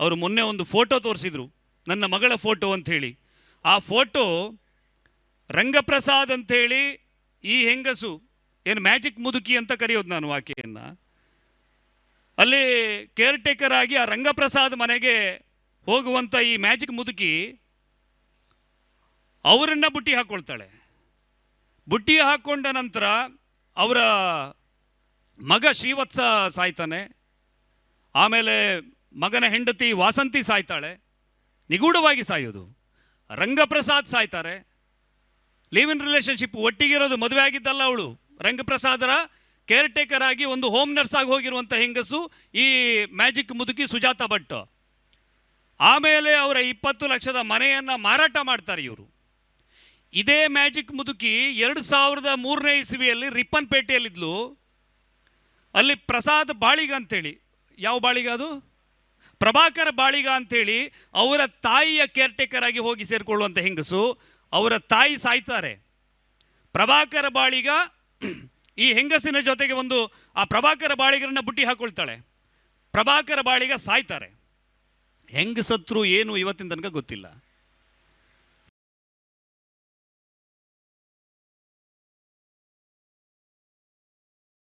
ಅವರು ಮೊನ್ನೆ ಒಂದು ಫೋಟೋ ತೋರಿಸಿದ್ರು, ನನ್ನ ಮಗಳ ಫೋಟೋ ಅಂಥೇಳಿ. ಆ ಫೋಟೋ ರಂಗಪ್ರಸಾದ್ ಅಂಥೇಳಿ, ಈ ಹೆಂಗಸು ಏನು ಮ್ಯಾಜಿಕ್ ಮುದುಕಿ ಅಂತ ಕರೆಯೋದು ನಾನು ಆಕೆಯನ್ನು, ಅಲ್ಲಿ ಕೇರ್ ಟೇಕರ್ ಆಗಿ ಆ ರಂಗಪ್ರಸಾದ್ ಮನೆಗೆ ಹೋಗುವಂಥ ಈ ಮ್ಯಾಜಿಕ್ ಮುದುಕಿ ಅವರನ್ನು ಬುಟ್ಟಿ ಹಾಕ್ಕೊಳ್ತಾಳೆ. ಬುಟ್ಟಿ ಹಾಕ್ಕೊಂಡ ನಂತರ ಅವರ ಮಗ ಶ್ರೀವತ್ಸ ಸಾಯ್ತಾನೆ. ಆಮೇಲೆ ಮಗನ ಹೆಂಡತಿ ವಾಸಂತಿ ಸಾಯ್ತಾಳೆ, ನಿಗೂಢವಾಗಿ ಸಾಯೋದು. ರಂಗಪ್ರಸಾದ್ ಸಾಯ್ತಾರೆ. ಲಿವ್ ಇನ್ ರಿಲೇಷನ್ಶಿಪ್, ಒಟ್ಟಿಗಿರೋದು, ಮದುವೆ ಆಗಿದ್ದಲ್ಲ ಅವಳು. ರಂಗಪ್ರಸಾದರ ಕೇರ್ ಟೇಕರ್ ಆಗಿ ಒಂದು ಹೋಮ್ ನರ್ಸ್ ಆಗಿ ಹೋಗಿರುವಂಥ ಹೆಂಗಸು ಈ ಮ್ಯಾಜಿಕ್ ಮುದುಕಿ ಸುಜಾತ ಭಟ್. ಆಮೇಲೆ ಅವರ 20 ಲಕ್ಷದ ಮನೆಯನ್ನು ಮಾರಾಟ ಮಾಡ್ತಾರೆ ಇವರು. ಇದೇ ಮ್ಯಾಜಿಕ್ ಮುದುಕಿ 2003ನೇ ಇಸ್ವಿಯಲ್ಲಿ ರಿಪ್ಪನ್ಪೇಟೆಯಲ್ಲಿದ್ಲು. ಅಲ್ಲಿ ಪ್ರಸಾದ್ ಬಾಳಿಗ ಅಂತೇಳಿ, ಯಾವ ಬಾಳಿಗ ಅದು, ಪ್ರಭಾಕರ ಬಾಳಿಗ ಅಂಥೇಳಿ ಅವರ ತಾಯಿಯ ಕೇರ್ ಟೇಕರ್ ಆಗಿ ಹೋಗಿ ಸೇರಿಕೊಳ್ಳುವಂಥ ಹೆಂಗಸು. ಅವರ ತಾಯಿ ಸಾಯ್ತಾರೆ. ಪ್ರಭಾಕರ ಬಾಳಿಗ ಈ ಹೆಂಗಸಿನ ಜೊತೆಗೆ ಆ ಪ್ರಭಾಕರ ಬಾಳಿಗರನ್ನ ಬುಟ್ಟಿ ಹಾಕೊಳ್ತಾಳೆ. ಪ್ರಭಾಕರ ಬಾಳಿಗ ಸಾಯ್ತಾರೆ. ಹೆಂಗಸತ್ರು ಏನು ಇವತ್ತಿನ ತನಕ ಗೊತ್ತಿಲ್ಲ.